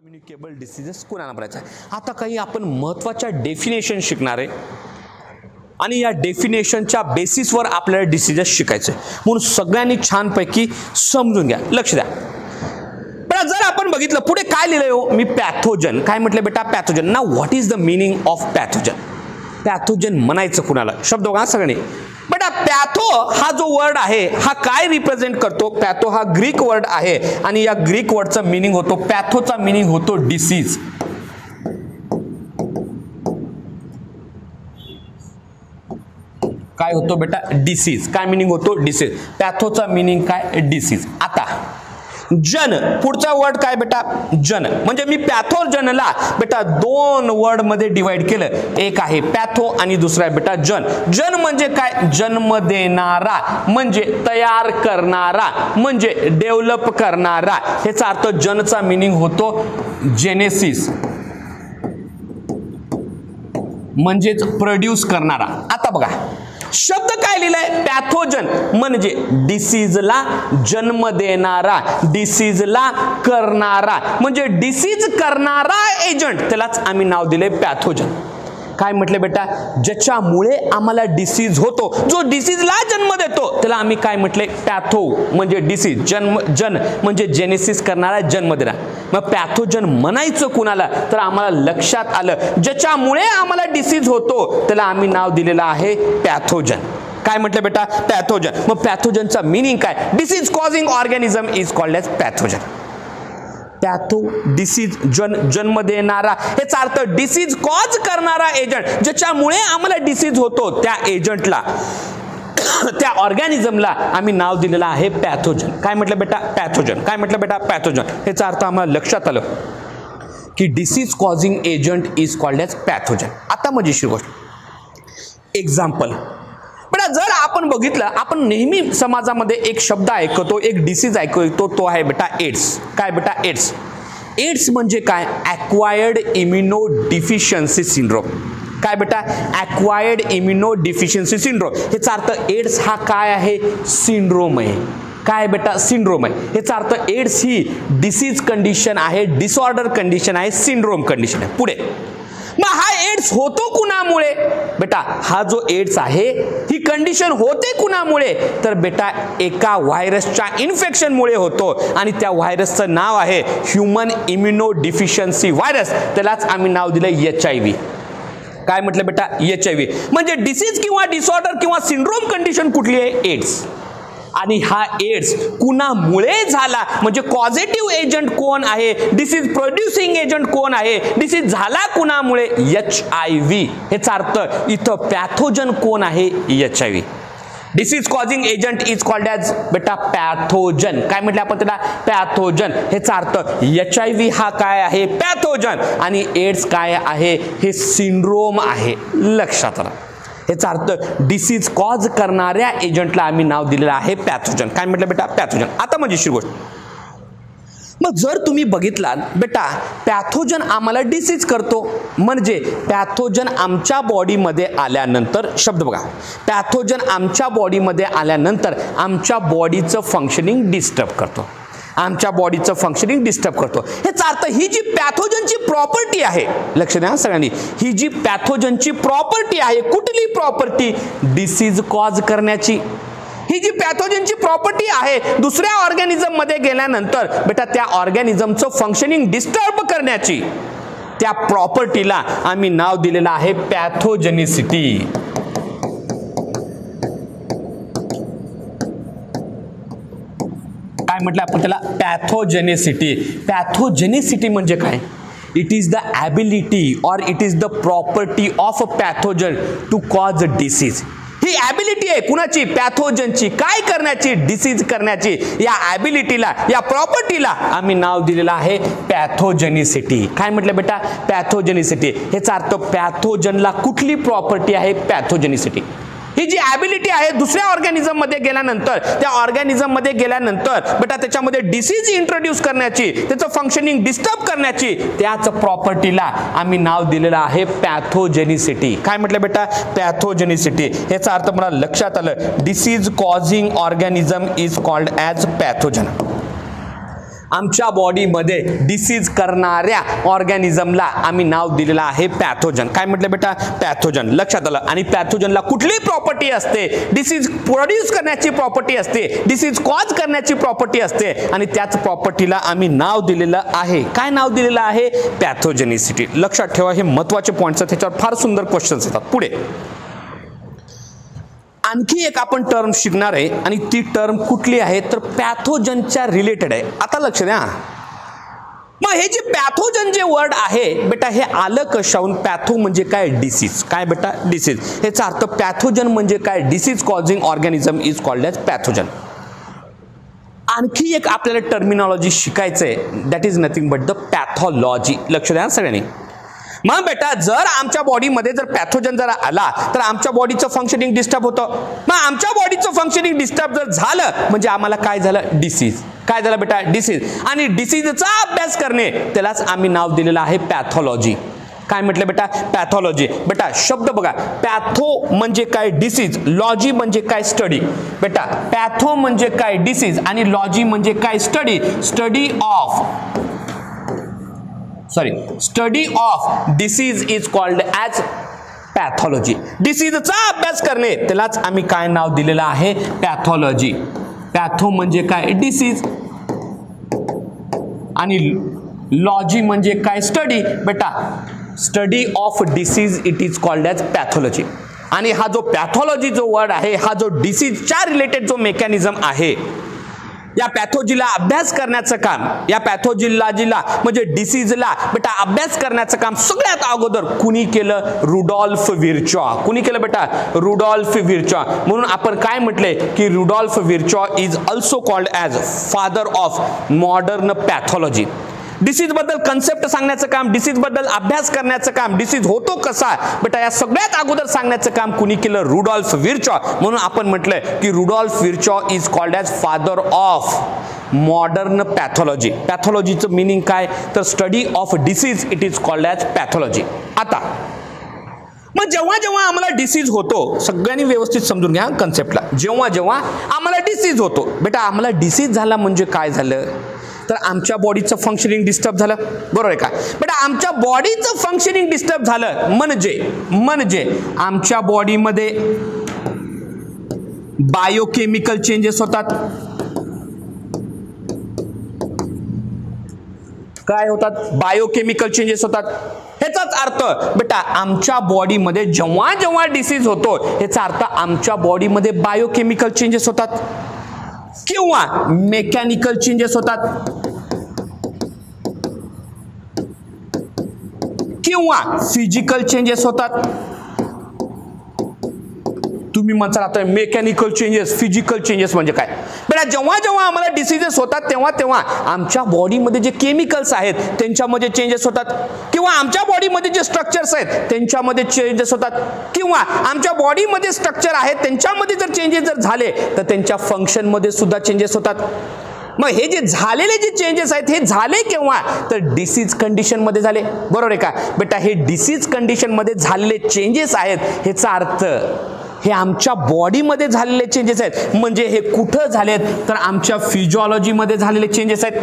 Communicable diseases कोणाला म्हणायचं आहे. आता काही आपण महत्त्वाच्या डेफिनेशन शिकणार आहे आणि या डेफिनेशनच्या बेसिसवर आपल्याला डिसीजेस शिकायचे म्हणून सगळ्यांनी छानपैकी समजून घ्या. लक्ष द्या. पण जर आपण बघितलं पुढे काय लिहिलंय हो, मी पॅथोजन काय म्हटलं बेटा, pathogen. Now what is the meaning of pathogen. Pathogen म्हणायचं कुणाला, शब्द बघा सगळ्यांनी. बेटा पॅथो हा जो वर्ड आहे हा काय रिप्रेझेंट करतो. पॅथो हा ग्रीक वर्ड आहे आणि या ग्रीक वर्डचा मीनिंग होतो, पॅथोचा मीनिंग होतो डिसीज. काय होतो बेटा, डिसीज. काय मीनिंग होतो, डिसीज. पॅथोचा मीनिंग काय, डिसीज. आता जन पुढचा वर्ड काय बेटा, जन. म्हणजे मी पॅथोजनला बेटा दोन वर्ड मध्ये डिवाइड केलं. एक आहे पॅथो आणि दुसरा आहे बेटा जन. जन म्हणजे काय, जन्म देणारा म्हणजे तयार करणारा म्हणजे डेव्हलप करणारा. ह्याचा अर्थ जनचा मीनिंग होतो जेनेसिस म्हणजेच प्रोड्यूस करणारा. आता बघा शब्द काय लिहिलाय, पॅथोजन म्हणजे डिसीजला जन्म देणारा, डिसीजला करणारा म्हणजे डिसीज करणारा एजंट, त्यालाच आम्ही नाव दिले पॅथोजन. काय म्हटले बेटा, ज्याच्यामुळे आम्हाला डिसीज होतो, जो डिसीजला जन्म देतो त्याला आम्ही काय म्हटले, पॅथो म्हणजे डिसीज. जन्म, जन म्हणजे जेनेसिस करणारा, जन्म देणारा. मग पॅथोजन म्हणायचं कुणाला, तर आम्हाला लक्षात आलं ज्याच्यामुळे आम्हाला डिसीज होतो त्याला आम्ही नाव दिलेलं आहे पॅथोजन. काय म्हटलं बेटा, पॅथोजन. मग पॅथोजनचा मीनिंग काय, disease causing organism is called as pathogen. Patho disease, जन्म देणारा, याचा अर्थ डिसीज कॉज करणारा एजंट, ज्याच्यामुळे आम्हाला डिसीज होतो त्या एजंटला, त्या ऑर्गॅनिझमला आम्ही नाव दिलेलं आहे पॅथोजन. काय म्हटलं बेटा, पॅथोजन. काय म्हटलं बेटा, पॅथोजन. याचा अर्थ आम्हाला लक्षात आलं की disease causing agent is called as pathogen. आता मजेशीर गोष्ट, एक्झाम्पल. बेटा जर आपण बघितलं, आपण नेहमी समाजामध्ये एक शब्द ऐकतो, एक डिसीज ऐकतो, तो आहे बेटा एड्स. काय बेटा, एड्स. एड्स म्हणजे काय, ॲक्वायर्ड इम्युनो डिफिशियन्सी सिंड्रोम. काय बेटा, ॲक्वायर्ड इम्युनो डिफिशियन्सी सिंड्रोम. याचा अर्थ एड्स हा काय आहे, सिंड्रोम आहे. काय बेटा, सिंड्रोम आहे. याचा अर्थ एड्स ही डिसीज कंडिशन आहे, डिसऑर्डर कंडिशन आहे, सिंड्रोम कंडिशन आहे. पुढे मग हा एड्स होतो कुणामुळे बेटा, हा जो एड्स आहे ही कंडिशन होते कुणामुळे, तर बेटा एका व्हायरसच्या इन्फेक्शनमुळे होतो आणि त्या व्हायरसचं नाव आहे ह्यूमन इम्युनो डिफिशियन्सी व्हायरस. त्यालाच आम्ही नाव दिलं HIV. काय म्हटलं बेटा, HIV. म्हणजे डिसीज किंवा डिसऑर्डर किंवा सिंड्रोम कंडिशन कुठली आहे, एड्स. आणि हा एड्स कुणामुळे झाला म्हणजे कॉझेटिव्ह एजंट कोण आहे, डिसीज प्रोड्युसिंग एजंट कोण आहे, डिसीज झाला कुणामुळे, HIV. याचा अर्थ इथं पॅथोजन कोण आहे, HIV. Disease causing agent is called as बेटा पॅथोजन. काय म्हटलं आपण त्याला, पॅथोजन. ह्याचा अर्थ HIV हा काय आहे, पॅथोजन, आणि एड्स काय आहे, हे सिंड्रोम आहे. लक्षात आलं. याचा अर्थ डिसीज कॉज करणाऱ्या एजंटला आम्ही नाव दिलेलं आहे पॅथोजन. काय म्हटलं बेटा, पॅथोजन. आता मजेशीर गोष्ट, मग जर तुम्ही बघितलात बेटा पॅथोजन आम्हाला डिसीज करतो, म्हणजे पॅथोजन आमच्या बॉडीमध्ये आल्यानंतर, शब्द बघा, पॅथोजन आमच्या बॉडीमध्ये आल्यानंतर आमच्या बॉडीचं फंक्शनिंग डिस्टर्ब करतो, आमच्या बॉडीचं फंक्शनिंग डिस्टर्ब करतो. याचा अर्थ ही जी पॅथोजनची प्रॉपर्टी आहे, लक्ष द्या सगळ्यांनी, ही जी पॅथोजनची प्रॉपर्टी आहे, कुठली प्रॉपर्टी, डिसीज कॉज करण्याची. ही जी पॅथोजनची प्रॉपर्टी आहे दुसऱ्या ऑर्गॅनिझम मध्ये गेल्यानंतर बेटा त्या ऑर्गॅनिझमचं फंक्शनिंग डिस्टर्ब करण्याची, त्या प्रॉपर्टीला आम्ही नाव दिलेलं आहे पॅथोजेनिसिटी. काय म्हटलं आपण त्याला, पॅथोजेनिसिटी. पॅथोजेनिसिटी म्हणजे काय, इट इज द ॲबिलिटी और it is the property of a pathogen to cause a disease. ही ॲबिलिटी आहे कुणाची, पॅथोजनची. काय करण्याची, डिसीज करण्याची. या ॲबिलिटीला, या प्रॉपर्टीला आम्ही नाव दिलेलं आहे पॅथोजेनिसिटी. काय म्हटलं बेटा, पॅथोजेनिसिटी. याचा अर्थ पॅथोजनला कुठली प्रॉपर्टी आहे, पॅथोजेनिसिटी. ही जी ॲबिलिटी आहे दुसऱ्या ऑर्गॅनिझम मध्ये गेल्यानंतर, त्या ऑर्गॅनिझम मध्ये गेल्यानंतर बेटा त्याच्यामध्ये डिसीज इंट्रोड्यूस करण्याची, त्याचं फंक्शनिंग डिस्टर्ब करण्याची, त्याच प्रॉपर्टीला आम्ही नाव दिलेलं आहे पॅथोजेनिसिटी. काय म्हटलं बेटा, पॅथोजेनिसिटी. याचा अर्थ मला लक्षात आलं, disease causing organism is called as pathogen. आमच्या बॉडीमध्ये डिसीज करणाऱ्या ऑर्गॅनिझमला आम्ही नाव दिलेलं आहे पॅथोजन. काय म्हटलं बेटा? पॅथोजन. लक्षात आलं. आणि पॅथोजनला कुठली प्रॉपर्टी असते? डिसीज प्रोड्यूस करण्याची प्रॉपर्टी असते, डिसीज कॉज करण्याची प्रॉपर्टी असते आणि त्याच प्रॉपर्टीला आम्ही नाव दिलेलं आहे. काय नाव दिलेलं आहे? पॅथोजेनिसिटी. लक्षात ठेवा, हे महत्त्वाचे पॉइंट्स आहेत, त्याच्यावर फार सुंदर क्वेश्चन्स येतात. पुढे आणखी एक आपण टर्म शिकणार आहे आणि ती टर्म कुठली आहे तर पॅथोजनच्या रिलेटेड आहे. आता लक्ष द्या. मग हे जे पॅथोजन जे वर्ड आहे बेटा, हे आलं कशाहून? पॅथो म्हणजे काय? डिसीज. काय बेटा? डिसीज. याचा अर्थ पॅथोजन म्हणजे काय? Disease causing organism is called as pathogen. आणखी एक आपल्याला टर्मिनॉलॉजी शिकायचं आहे, that is nothing but the pathology. लक्ष द्या सगळ्यांनी. मग बेटा, जर आमच्या बॉडीमध्ये जर पॅथोजन जर आला तर आमच्या बॉडीचं फंक्शनिंग डिस्टर्ब होतं. मग आमच्या बॉडीचं फंक्शनिंग डिस्टर्ब जर झालं म्हणजे आम्हाला काय झालं? डिसीज. काय झालं बेटा? डिसीज. आणि डिसीजचा अभ्यास करणे त्यालाच आम्ही नाव दिलेलं आहे पॅथॉलॉजी. काय म्हटलं बेटा? पॅथॉलॉजी. बेटा शब्द बघा, पॅथो म्हणजे काय? डिसीज. लॉजी म्हणजे काय? स्टडी. बेटा पॅथो म्हणजे काय? डिसीज आणि लॉजी म्हणजे काय? Study. Study of disease is called as pathology. डिसीजचा अभ्यास करणे त्यालाच आम्ही काय नाव दिलेलं आहे? पॅथॉलॉजी. पॅथो म्हणजे काय? डिसीज आणि लॉजी म्हणजे काय? स्टडी. बेटा study of disease it is called as pathology. आणि हा जो पॅथॉलॉजी जो वर्ड आहे, हा जो डिसीजच्या रिलेटेड जो मेकॅनिझम आहे, या पॅथोजीला अभ्यास करण्याचं काम, या पॅथोजीला म्हणजे डिसीजला बेटा अभ्यास करण्याचं काम सगळ्यात अगोदर कुणी केलं? Rudolf Virchow. कुणी केलं बेटा? Rudolf Virchow. म्हणून आपण काय म्हटले की Rudolf Virchow is also called as father of modern pathology. Disease बद्दल कन्सेप्ट सांगण्याचं काम, डिसीज बद्दल अभ्यास करण्याचं काम, डिसीज होतो कसा बेटा या सगळ्यात अगोदर सांगण्याचं काम कुणी केलं? Rudolf Virchow. म्हणून आपण म्हटलंय की Rudolf Virchow is called as father of modern pathology. पॅथॉलॉजीचं मिनिंग काय तर study of disease it is called as pathology. आता मग जेव्हा जेव्हा आम्हाला डिसीज होतो, सगळ्यांनी व्यवस्थित समजून घ्या कन्सेप्टला. जेव्हा जेव्हा आम्हाला डिसीज होतो बेटा, आम्हाला डिसीज झाला म्हणजे काय झालं तर आमच्या बॉडीचं फंक्शनिंग डिस्टर्ब झालं. बरोबर आहे का बेटा? आमच्या बॉडीचं फंक्शनिंग डिस्टर्ब झालं म्हणजे आमच्या बॉडीमध्ये बायोकेमिकल चेंजेस होतात. काय होतात? बायोकेमिकल चेंजेस होतात. ह्याचाच अर्थ बेटा आमच्या बॉडीमध्ये जेव्हा जेव्हा डिसीज होतो ह्याचा अर्थ आमच्या बॉडीमध्ये बायोकेमिकल चेंजेस होतात किंवा मेकॅनिकल चेंजेस होतात किंवा फिजिकल चेंजेस होतात. तुम्ही म्हणता आता मेकॅनिकल चेंजेस, फिजिकल चेंजेस म्हणजे काय बेटा? जेव्हा जेव्हा आम्हाला डिसीजेस होतात तेव्हा तेव्हा आमच्या बॉडीमध्ये जे केमिकल्स आहेत त्यांच्यामध्ये चेंजेस होतात किंवा आमच्या बॉडीमध्ये जे स्ट्रक्चर्स आहेत त्यांच्यामध्ये चेंजेस होतात किंवा आमच्या बॉडीमध्ये स्ट्रक्चर आहेत त्यांच्यामध्ये जर चेंजेस जर झाले तर त्यांच्या फंक्शनमध्ये सुद्धा चेंजेस होतात. मग हे जे झालेले जे चेंजेस आहेत हे झाले केव्हा तर डिसीज कंडिशन मध्ये झाले. बरोबर आहे का बेटा? हे डिसीज कंडिशन मध्ये झालेले चेंजेस आहेत ह्याचा अर्थ हे आमच्या बॉडीमध्ये झालेले चेंजेस आहेत. म्हणजे हे कुठं झालेत तर आमच्या फिजिओलॉजीमध्ये झालेले चेंजेस आहेत.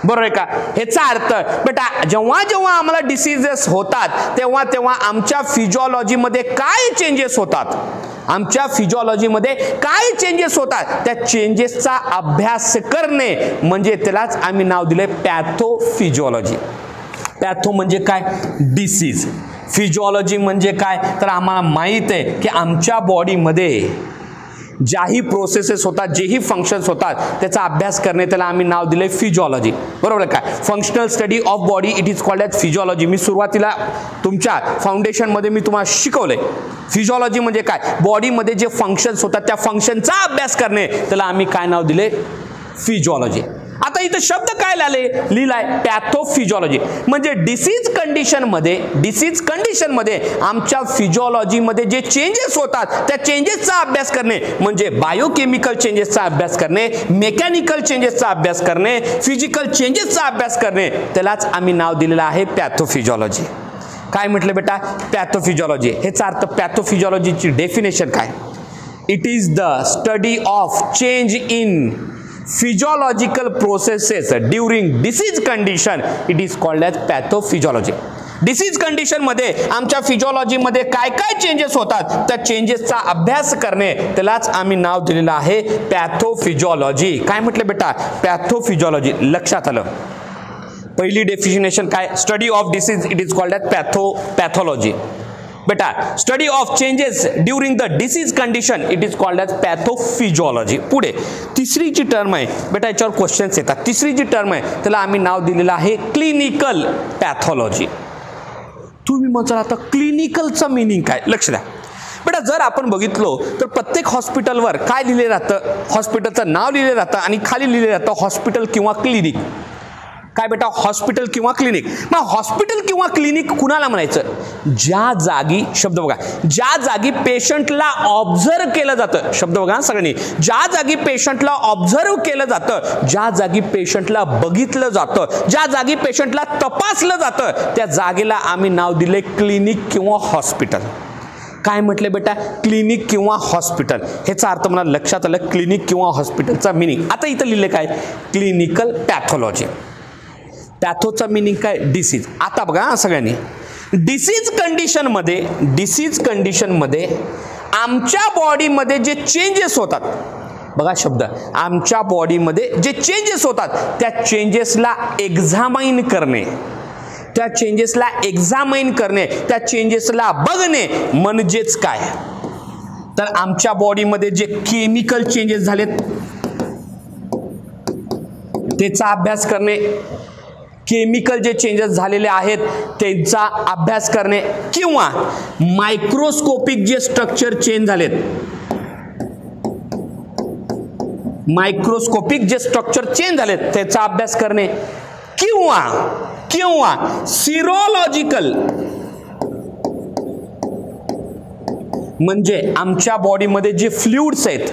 बरोबर आहे का? ह्याचा अर्थ बेटा जेव्हा जेव्हा आम्हाला डिसीजेस होतात तेव्हा तेव्हा आमच्या फिजिओलॉजीमध्ये काय चेंजेस होतात, आमच्या फिजिओलॉजीमध्ये काय चेंजेस होतात त्या चेंजेसचा अभ्यास करणे म्हणजे त्यालाच आम्ही नाव दिले पॅथोफिजिओलॉजी. पॅथो म्हणजे काय? डिसीज. फिजिओलॉजी म्हणजे काय तर आम्हाला माहित आहे की आमच्या बॉडीमध्ये ज्याही प्रोसेसेस होतात, जेही फंक्शन्स होतात त्याचा अभ्यास करणे त्याला आम्ही नाव दिले फिजिओलॉजी. बरोबर आहे का? Functional study of body it is called as physiology. मी सुरुवातीला तुमच्या फाउंडेशनमध्ये मी तुम्हाला शिकवलंय फिजिओलॉजी म्हणजे काय. बॉडीमध्ये जे फंक्शन्स होतात त्या फंक्शनचा अभ्यास करणे त्याला आम्ही काय नाव दिले? फिजिओलॉजी. आता इथे शब्द काय लिहिलाय? पॅथोफिजिओलॉजी. म्हणजे डिसीज कंडिशनमध्ये आमच्या फिजिओलॉजीमध्ये जे चेंजेस होतात त्या चेंजेसचा अभ्यास करणे म्हणजे बायोकेमिकल चेंजेसचा अभ्यास करणे, मेकॅनिकल चेंजेसचा अभ्यास करणे, फिजिकल चेंजेसचा अभ्यास करणे त्यालाच आम्ही नाव दिलेलं आहे पॅथोफिजिओलॉजी. काय म्हटलं बेटा? पॅथोफिजिओलॉजी. ह्याचा अर्थ पॅथोफिजिओलॉजीची डेफिनेशन काय? It is the study of change in physiological processes during disease condition, it is called as pathophysiology. Disease condition मध्ये आमच्या फिजिओलॉजी मध्ये काय काय चेंजेस होतात त्या चेंजेसचा अभ्यास करणे त्यालाच आम्ही नाव दिलेलं आहे पॅथोफिजिओलॉजी. काय म्हटलं बेटा? पॅथोफिजिओलॉजी. लक्षात आलं? पहिली डेफिनेशन काय? Study of disease it is called as pathology. बेटा study of changes during the disease condition it is called as pathophysiology. पुढे तिसरी जी टर्म आहे बेटा याच्यावर क्वेश्चन्स येतात. तिसरी जी टर्म आहे त्याला आम्ही नाव दिलेलं आहे क्लिनिकल पॅथोलॉजी. तुम्ही म्हणाल आता क्लिनिकलचं मीनिंग काय? लक्ष द्या बेटा. जर आपण बघितलो तर प्रत्येक हॉस्पिटलवर काय लिहिले राहतं? हॉस्पिटलचं नाव लिहिले राहतं आणि खाली लिहिले राहतं हॉस्पिटल किंवा क्लिनिक. काय बेटा? हॉस्पिटल किंवा क्लिनिक. मग हॉस्पिटल किंवा क्लिनिक कुणाला म्हणायचं? ज्या जागी, शब्द बघा, ज्या जागी पेशंटला ऑब्झर्व केलं जातं. शब्द बघा सगळ्यांनी. ज्या जागी पेशंटला ऑब्झर्व केलं जातं, ज्या जागी पेशंटला बघितलं जातं, ज्या जागी पेशंटला तपासलं जातं त्या जागेला आम्ही नाव दिले क्लिनिक किंवा हॉस्पिटल. काय म्हटले बेटा? क्लिनिक किंवा हॉस्पिटल. ह्याचा अर्थ मला लक्षात आलं क्लिनिक किंवा हॉस्पिटलचा मिनिंग. आता इथं लिहिले काय? Clinical pathology. पॅथोचा मिनिंग काय? डिसीज. आता बघा सगळ्यांनी डिसीज कंडिशन मध्ये आमच्या बॉडीमध्ये जे चेंजेस होतात, बघा शब्द, आमच्या बॉडीमध्ये जे चेंजेस होतात त्या चेंजेसला एक्झामाइन करणे, त्या चेंजेसला बघणे म्हणजेच काय? तर आमच्या बॉडीमध्ये जे केमिकल चेंजेस झालेत त्याचा अभ्यास करणे, केमिकल जे चेंजेस झालेले आहेत त्यांचा अभ्यास करणे, किंवा मायक्रोस्कोपिक जे स्ट्रक्चर चेंज झालेत, मायक्रोस्कोपिक जे स्ट्रक्चर चेंज झालेत त्याचा अभ्यास करणे, किंवा सिरोलॉजिकल म्हणजे आमच्या बॉडीमध्ये जे फ्लुइड्स आहेत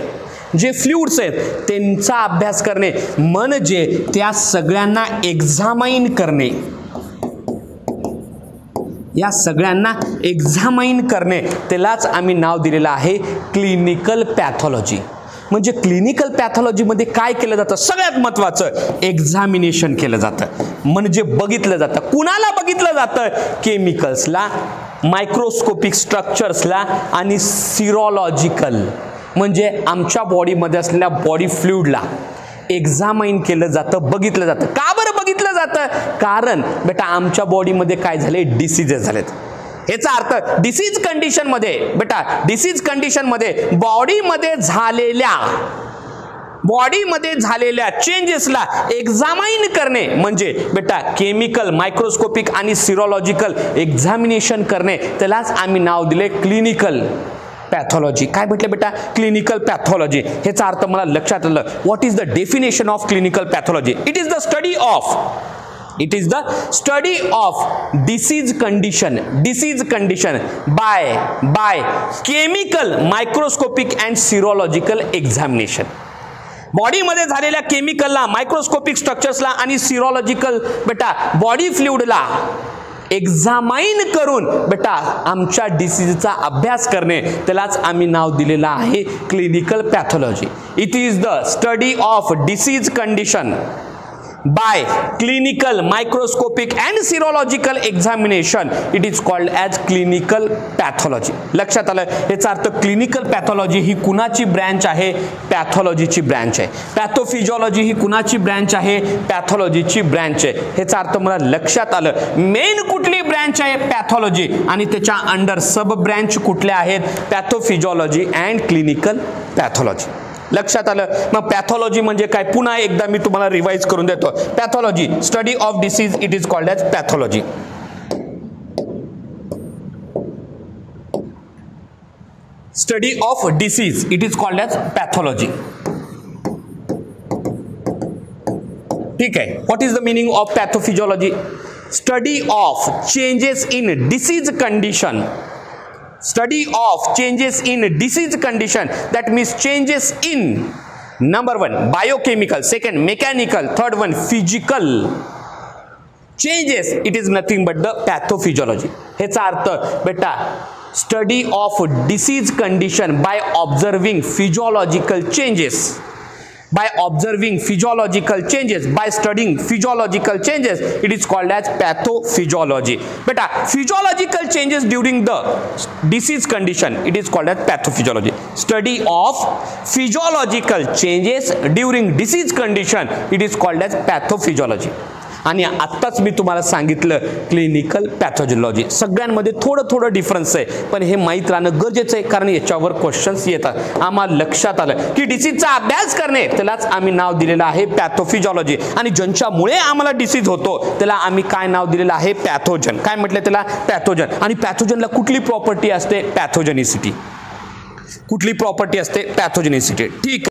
त्यांचा अभ्यास करणे, म्हणजे त्या सगळ्यांना एक्झामाइन करणे, या सगळ्यांना एक्झामाइन करणे त्यालाच आम्ही नाव दिलेलं आहे क्लिनिकल पॅथोलॉजी. म्हणजे क्लिनिकल पॅथोलॉजी मध्ये काय केलं जातं? सगळ्यात महत्त्वाचं एक्झामिनेशन केलं जातं, म्हणजे बघितलं जातं. कुणाला बघितलं जातं? केमिकल्सला, मायक्रोस्कोपिक स्ट्रक्चर्सला आणि सिरोलॉजिकल म्हणजे आमच्या बॉडीमध्ये असलेल्या बॉडी फ्लुइडला एक्झामाइन केलं जातं, बघितलं जातं. का बरं बघितलं जातं? कारण बेटा आमच्या बॉडीमध्ये काय झाले? डिसीजेस झालेत. याचा अर्थ डिसीज कंडिशन मध्ये बॉडीमध्ये झालेल्या चेंजेसला एक्झामाइन करणे म्हणजे बेटा केमिकल, मायक्रोस्कोपिक आणि सिरोलॉजिकल एक्झामिनेशन करणे त्यालाच आम्ही नाव दिले क्लिनिकल पॅथोलॉजी. काय म्हटलं बेटा? Clinical pathology. ह्याचा अर्थ मला लक्षात आलं. What is the definition of clinical pathology? It is the study of disease condition by chemical, microscopic and serological examination. बॉडीमध्ये झालेल्या केमिकलला, मायक्रोस्कोपिक स्ट्रक्चर्सला आणि सिरोलॉजिकल बेटा बॉडी फ्लुइडला एक्झामाइन करून बेटा आमच्या डिसीजचा अभ्यास करणे त्यालाच आम्ही नाव दिलेलं आहे clinical pathology. It is the study of disease condition by clinical, microscopic and serological examination. It is called as clinical pathology. लक्षात आलं? याचा अर्थ क्लिनिकल पॅथॉलॉजी ही कुणाची ब्रँच आहे? पॅथॉलॉजीची ब्रँच आहे. पॅथोफिजिओलॉजी ही कुणाची ब्रँच आहे? पॅथॉलॉजीची ब्रँच आहे. याचा अर्थ मला लक्षात आलं. मेन कुठली ब्रँच आहे? पॅथॉलॉजी, आणि त्याच्या अंडर सब ब्रँच कुठल्या आहेत? पॅथोफिजिओलॉजी अँड क्लिनिकल पॅथॉलॉजी. लक्षात आलं? मग पॅथॉलॉजी म्हणजे काय? पुन्हा एकदा मी तुम्हाला रिवाइज करून देतो. Pathology, study of disease, it is called as pathology. Study of disease it is called as pathology. ठीक आहे. What is the meaning of pathophysiology? Study of changes in disease condition. Study of changes in disease condition, that means changes in number 1 biochemical, second mechanical, third one physical changes. It is nothing but the pathophysiology. ह्याचा अर्थ बेटा study of disease condition by observing physiological changes. by observing physiological changes, by studying physiological changes, it is called as pathophysiology. Beta, physiological changes during the disease condition, it is called as pathophysiology. Study of physiological changes during disease condition, it is called as pathophysiology. आणि आत्ताच मी तुम्हाला सांगितलं clinical pathology. सगळ्यांमध्ये थोडं difference आहे, पण हे माहीत राहणं गरजेचं आहे, कारण याच्यावर क्वेश्चन्स येतात. आम्हाला लक्षात आलं की डिसीजचा अभ्यास करणे त्यालाच आम्ही नाव दिलेलं आहे पॅथोफिजिओलॉजी, आणि ज्यांच्यामुळे आम्हाला डिसीज होतो त्याला आम्ही काय नाव दिलेलं आहे, पॅथोजन. काय म्हटलं त्याला, पॅथोजन. आणि पॅथोजनला कुठली प्रॉपर्टी असते, पॅथोजेनिसिटी. कुठली प्रॉपर्टी असते, पॅथोजेनिसिटी. ठीक.